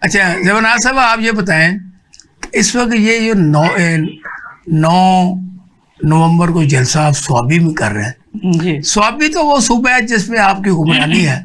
اچھا زبانار صاحب آپ یہ بتائیں اس وقت یہ جو 9 نومبر کو جلسہ آپ سوابی میں کر رہے ہیں جی، سوابی تو وہ صوبہ ہے جس میں آپ کی حکمرانی ہے،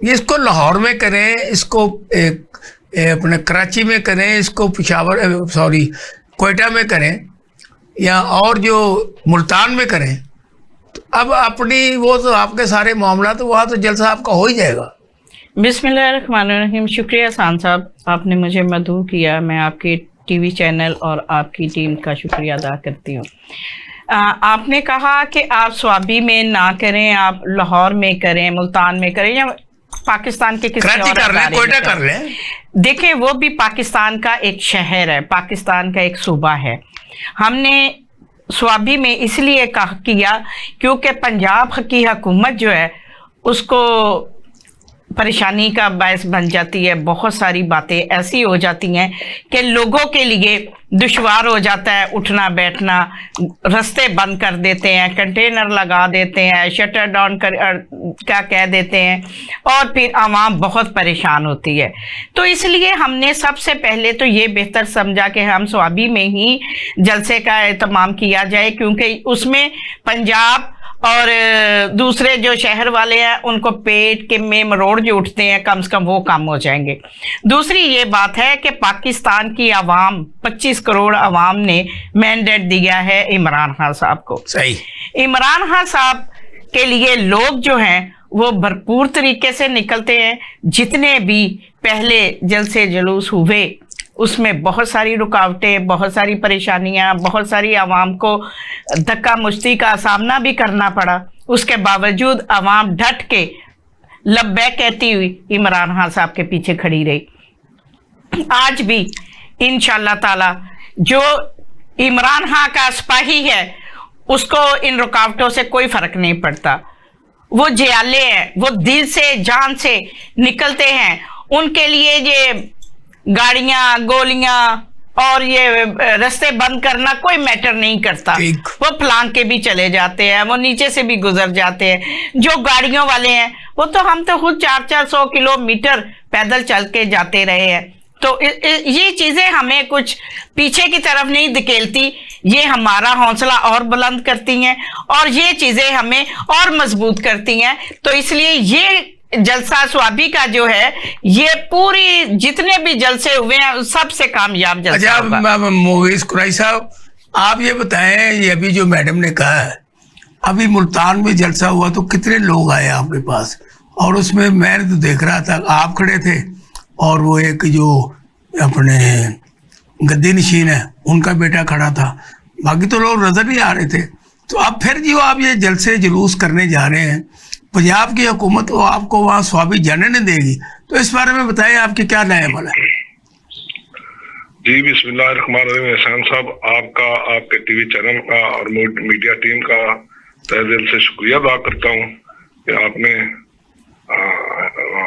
یہ اس کو لاہور میں کریں، اس کو اپنے کراچی میں کریں، اس کو پشاور کوئٹہ میں کریں یا اور جو ملتان میں کریں، تو اب اپنی وہ تو آپ کے سارے معاملات وہاں تو جلسہ آپ کا ہو ہی جائے گا۔ بسم اللہ الرحمن الرحیم۔ شکریہ احسان صاحب، آپ نے مجھے مدعو کیا، میں آپ کے ٹی وی چینل اور آپ کی ٹیم کا شکریہ ادا کرتی ہوں۔ آپ نے کہا کہ آپ سوابی میں نہ کریں، آپ لاہور میں کریں، ملتان میں کریں، یا پاکستان کے کسی اور کر لیں، ادارے کوئٹہ میں کر لیں۔ دیکھیں وہ بھی پاکستان کا ایک شہر ہے، پاکستان کا ایک صوبہ ہے۔ ہم نے سوابی میں اس لیے کیا کیونکہ پنجاب کی حکومت جو ہے اس کو پریشانی کا باعث بن جاتی ہے، بہت ساری باتیں ایسی ہو جاتی ہیں کہ لوگوں کے لیے دشوار ہو جاتا ہے اٹھنا بیٹھنا، رستے بند کر دیتے ہیں، کنٹینر لگا دیتے ہیں، شٹر ڈاؤن کیا کہہ دیتے ہیں، اور پھر عوام بہت پریشان ہوتی ہے۔ تو اس لیے ہم نے سب سے پہلے تو یہ بہتر سمجھا کہ ہم سوابی میں ہی جلسے کا اہتمام کیا جائے، کیونکہ اس میں پنجاب اور دوسرے جو شہر والے ہیں ان کو پیٹ کے میں مروڑ جو اٹھتے ہیں کم سے کم وہ کم ہو جائیں گے۔ دوسری یہ بات ہے کہ پاکستان کی عوام 25 کروڑ عوام نے مینڈیٹ دیا ہے عمران خان صاحب کو۔ صحیح۔ عمران خان صاحب کے لیے لوگ جو ہیں وہ بھرپور طریقے سے نکلتے ہیں۔ جتنے بھی پہلے جلسے جلوس ہوئے اس میں بہت ساری رکاوٹیں، بہت ساری پریشانیاں، بہت ساری عوام کو دھکا مشتی کا سامنا بھی کرنا پڑا، اس کے باوجود عوام ڈٹ کے لبیک کہتی ہوئی عمران خان صاحب کے پیچھے کھڑی رہی۔ آج بھی انشاءاللہ تعالی جو عمران خان کا سپاہی ہے اس کو ان رکاوٹوں سے کوئی فرق نہیں پڑتا، وہ جیالے ہیں، وہ دل سے جان سے نکلتے ہیں، ان کے لیے یہ گاڑیاں گولیاں اور یہ رستے بند کرنا کوئی میٹر نہیں کرتا، وہ پلان کے بھی چلے جاتے ہیں، وہ نیچے سے بھی گزر جاتے ہیں۔ جو گاڑیوں والے ہیں وہ تو ہم تو خود 400 کلومیٹر پیدل چل کے جاتے رہے ہیں، تو یہ چیزیں ہمیں کچھ پیچھے کی طرف نہیں دھکیلتی، یہ ہمارا حوصلہ اور بلند کرتی ہیں اور یہ چیزیں ہمیں اور مضبوط کرتی ہیں۔ تو اس لیے یہ جلسہ سوابی کا جو ہے یہ پوری جتنے بھی جلسے ہوئے ہیں سب سے کامیاب جلسہ ہوگا۔ اچھا مویز قریشی صاحب آپ یہ بتائیں، یہ ابھی جو میڈم نے کہا ہے ابھی ملتان میں جلسہ ہوا تو کتنے لوگ آئے آپ کے پاس؟ اور اس میں میں نے تو دیکھ رہا تھا آپ کھڑے تھے اور وہ ایک جو اپنے گدی نشین ہے ان کا بیٹا کھڑا تھا، باقی تو لوگ نظر نہیں آ رہے تھے۔ تو اب پھر جو آپ یہ جلسے جلوس کرنے جا رہے ہیں، پنجاب کی حکومت وہ آپ کو وہاں سوابی جانے نہیں دے گی، تو اس بارے میں بتائیں آپ کے کیا رائے عمل ہے؟ جی بسم اللہ الرحمن الرحیم۔ احسان صاحب آپ کا، آپ کے ٹی وی چینل کا اور میڈیا ٹیم کا تہ دل سے شکریہ ادا کرتا ہوں کہ آپ نے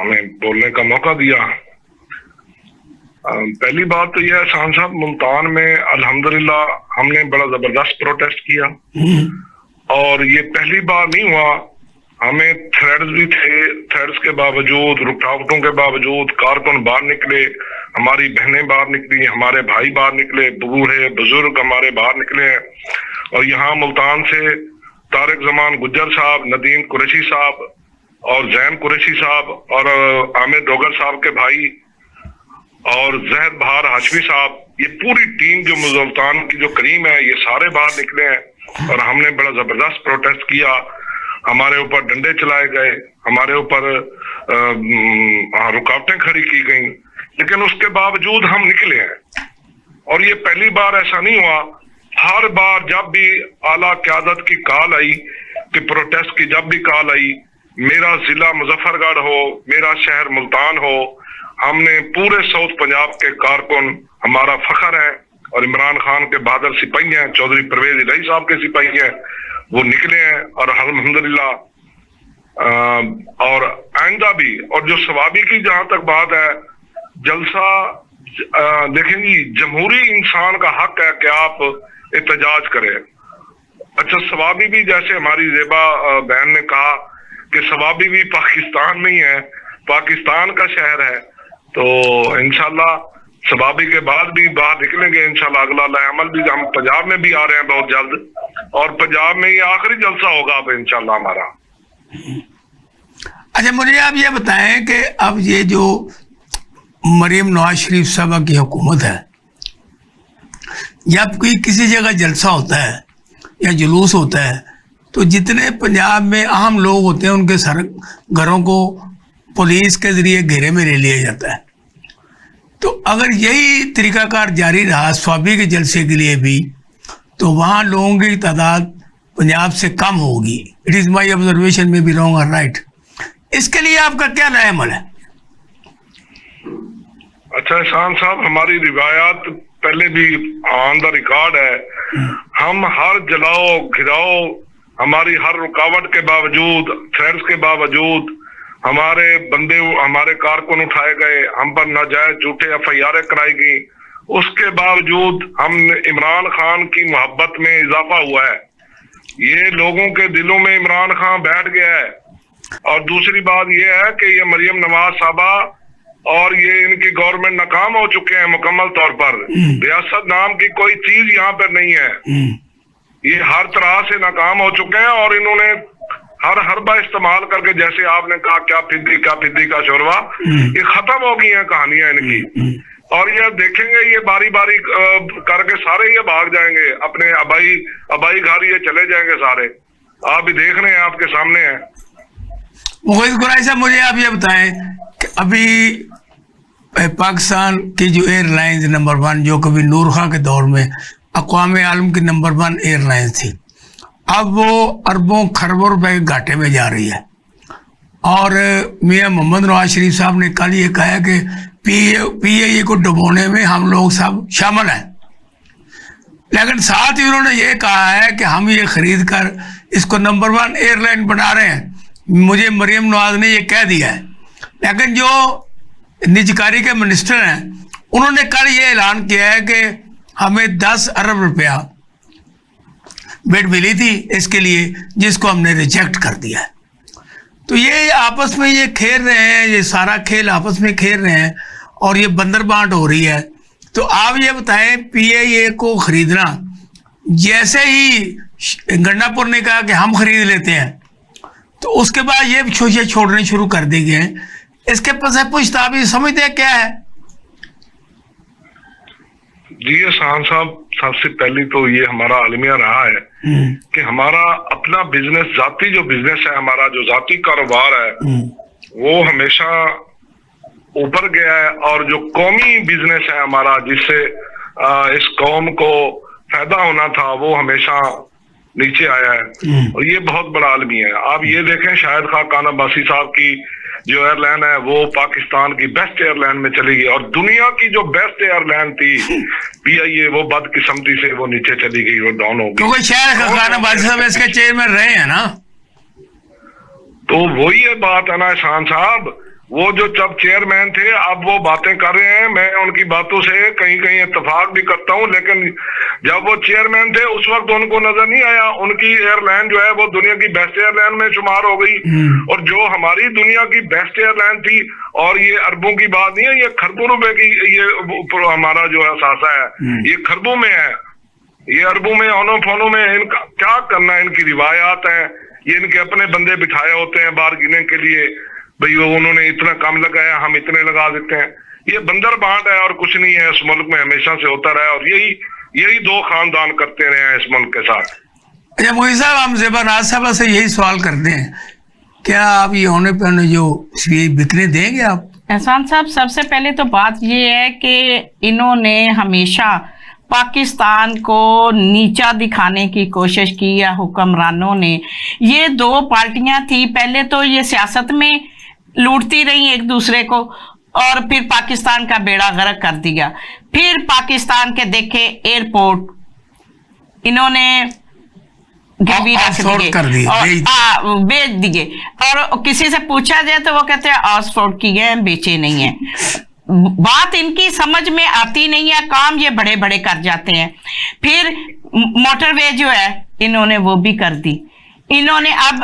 ہمیں بولنے کا موقع دیا۔ پہلی بات تو یہ ہے احسان صاحب، ملتان میں الحمدللہ ہم نے بڑا زبردست پروٹیسٹ کیا اور یہ پہلی بار نہیں ہوا، ہمیں تھریڈز بھی تھے، تھریڈز کے باوجود، رکاوٹوں کے باوجود کارکن باہر نکلے، ہماری بہنیں باہر نکلی، ہمارے بھائی باہر نکلے، بوڑھے بزرگ ہمارے باہر نکلے ہیں۔ اور یہاں ملتان سے طارق زمان گجر صاحب، ندیم قریشی صاحب اور زین قریشی صاحب اور عامر ڈوگر صاحب کے بھائی اور زہد بہار ہاشمی صاحب، یہ پوری ٹیم جو ملتان کی جو کریم ہے یہ سارے باہر نکلے ہیں اور ہم نے بڑا زبردست پروٹیسٹ کیا۔ ہمارے اوپر ڈنڈے چلائے گئے، ہمارے اوپر رکاوٹیں کھڑی کی گئیں، لیکن اس کے باوجود ہم نکلے ہیں۔ اور یہ پہلی بار ایسا نہیں ہوا، ہر بار جب بھی اعلیٰ قیادت کی کال آئی کہ پروٹیسٹ کی جب بھی کال آئی، میرا ضلع مظفر گڑھ ہو، میرا شہر ملتان ہو، ہم نے پورے ساؤتھ پنجاب کے کارکن، ہمارا فخر ہے اور عمران خان کے بہادر سپاہی ہیں، چودھری پرویز الہی صاحب کے سپاہی ہیں، وہ نکلے ہیں اور الحمدللہ اور آئندہ بھی۔ اور جو سوابی کی جہاں تک بات ہے، جلسہ دیکھیں گی جمہوری انسان کا حق ہے کہ آپ احتجاج کریں۔ اچھا سوابی بھی جیسے ہماری زیبا بہن نے کہا کہ سوابی بھی پاکستان میں ہی ہے، پاکستان کا شہر ہے، تو انشاءاللہ سبابی کے بعد بھی باہر نکلیں گے انشاءاللہ. اگلا عمل بھی ہم پنجاب میں بھی آ رہے ہیں بہت جلد, اور پنجاب میں یہ آخری جلسہ ہوگا اب انشاءاللہ ہمارا. اچھا مجھے آپ یہ بتائیں کہ اب یہ جو مریم نواز شریف صاحبہ کی حکومت ہے, جب کوئی کسی جگہ جلسہ ہوتا ہے یا جلوس ہوتا ہے تو جتنے پنجاب میں اہم لوگ ہوتے ہیں ان کے سر گھروں کو پولیس کے ذریعے گھیرے میں لے لیا جاتا ہے. تو اگر یہی طریقہ کار جاری رہا سوابی کے جلسے کے لیے بھی تو وہاں لوگوں کی تعداد پنجاب سے کم ہوگی. اٹ از مائی آبزرویشن میں بھی رانگ اور رائٹ. اس کے لیے آپ کا کیا نیا عمل ہے؟ اچھا احسان صاحب, ہماری روایات پہلے بھی آن دا ریکارڈ ہے. ہم ہر جلاؤ گھراؤ, ہماری ہر رکاوٹ کے باوجود, تھریٹس کے باوجود ہمارے بندے, ہمارے کارکن اٹھائے گئے, ہم پر ناجائز جھوٹے FIR کرائی گئی. اس کے باوجود ہم عمران خان کی محبت میں اضافہ ہوا ہے. یہ لوگوں کے دلوں میں عمران خان بیٹھ گیا ہے. اور دوسری بات یہ ہے کہ یہ مریم نواز صاحبہ اور یہ ان کی گورنمنٹ ناکام ہو چکے ہیں مکمل طور پر. ریاست نام کی کوئی چیز یہاں پر نہیں ہے. یہ ہر طرح سے ناکام ہو چکے ہیں اور انہوں نے ہر حربہ استعمال کر کے, جیسے آپ نے کہا کیا پھدی کا شوروا, یہ ختم ہو گئی ہیں کہانیاں ان کی. اور یہ دیکھیں گے یہ باری باری کر کے سارے یہ بھاگ جائیں گے اپنے آبائی گھر, یہ چلے جائیں گے سارے. آپ بھی دیکھ رہے ہیں, آپ کے سامنے ہیں. مغیث قریشی صاحب مجھے آپ یہ بتائیں کہ ابھی پاکستان کی جو ایئر لائنز نمبر 1 جو کبھی نور خان کے دور میں اقوام عالم کی نمبر 1 ایئر لائنز تھی, اب وہ اربوں خربوں روپے کے گھاٹے میں جا رہی ہے. اور میاں محمد نواز شریف صاحب نے کل یہ کہا کہ PAE کو ڈبونے میں ہم لوگ سب شامل ہیں. لیکن ساتھ ہی انہوں نے یہ کہا ہے کہ ہم یہ خرید کر اس کو نمبر 1 ایئر لائن بنا رہے ہیں. مجھے مریم نواز نے یہ کہہ دیا ہے. لیکن جو نجکاری کے منسٹر ہیں انہوں نے کل یہ اعلان کیا ہے کہ ہمیں 10 ارب روپیہ بڈ ملی تھی اس کے لیے, جس کو ہم نے ریجیکٹ کر دیا ہے. تو یہ آپس میں یہ کھیل رہے ہیں, یہ سارا کھیل آپس میں کھیل رہے ہیں اور یہ بندر بانٹ ہو رہی ہے. تو آپ یہ بتائیں PAE کو خریدنا, جیسے ہی گنڈا پور نے کہا کہ ہم خرید لیتے ہیں تو اس کے بعد یہ چھوچے چھوڑنے شروع کر دی گئے ہیں. اس کے پس پشت آپ یہ سمجھتے ہیں کیا ہے؟ جی احسان صاحب, سب سے پہلی تو یہ ہمارا عالمیہ رہا ہے کہ ہمارا اپنا بزنس, ذاتی جو بزنس ہے, ہمارا جو ذاتی کاروبار ہے وہ ہمیشہ اوپر گیا ہے. اور جو قومی بزنس ہے ہمارا, جس سے اس قوم کو فائدہ ہونا تھا, وہ ہمیشہ نیچے آیا ہے. اور یہ بہت بڑا عالمی ہے. آپ یہ دیکھیں شاہد خاقان عباسی صاحب کی جو ایئر لائن ہے وہ پاکستان کی بیسٹ ایئر لائن میں چلی گئی, اور دنیا کی جو بیسٹ ایئر لائن تھی PIA وہ بدقسمتی سے وہ نیچے چلی گئی, وہ ڈاؤن ہو گئی. کیونکہ شاہد خاقان عباسی صاحب اس کے چیئرمین رہے ہیں نا. تو وہی یہ بات ہے نا احسان صاحب, وہ جو جب چیئرمین تھے اب وہ باتیں کر رہے ہیں, میں ان کی باتوں سے کہیں کہیں اتفاق بھی کرتا ہوں, لیکن جب وہ چیئرمین تھے اس وقت ان کو نظر نہیں آیا ان کی ایئر لائن جو ہے وہ دنیا کی بیسٹ ایئر لائن میں شمار ہو گئی. اور جو ہماری دنیا کی بیسٹ ایئر لائن تھی, اور یہ اربوں کی بات نہیں ہے, یہ خربوں روپے کی یہ ہمارا جو اثاثہ ہے یہ خربوں میں ہے, یہ اربوں میں اونوں فونوں میں. ان کا کیا کرنا ہے, ان کی روایات ہیں, یہ ان کے اپنے بندے بٹھائے ہوتے ہیں باہر گنے کے لیے, بھئی وہ انہوں نے اتنا کم لگایا ہم اتنے لگا دیتے ہیں. یہ بندر بانٹ ہے اور کچھ نہیں ہے, اس ملک میں ہمیشہ سے ہوتا رہا ہے, اور یہی 2 خاندان کرتے رہے ہیں اس ملک کے ساتھ. اچھا مغیث صاحب, ہم زیبا ناز صاحبہ سے یہی سوال کرتے ہیں, کیا آپ یہ ہونے پہ جو بکنے دیں گے آپ؟ احسان صاحب, سب سے پہلے تو بات یہ ہے کہ انہوں نے ہمیشہ پاکستان کو نیچا دکھانے کی کوشش کی, یا حکمرانوں نے. یہ 2 پارٹیاں تھی, پہلے تو یہ سیاست میں لوٹتی رہی ایک دوسرے کو, اور پھر پاکستان کا بیڑا غرق کر دیا. پھر پاکستان کے دیکھے ایئرپورٹ انہوں نے بیچ دیے, اور کسی سے پوچھا جائے تو وہ کہتے ہیں آکسفورڈ کی ہیں, بیچے نہیں ہیں. بات ان کی سمجھ میں آتی نہیں ہے, کام یہ بڑے بڑے کر جاتے ہیں. پھر موٹر وے جو ہے انہوں نے وہ بھی کر دی. انہوں نے اب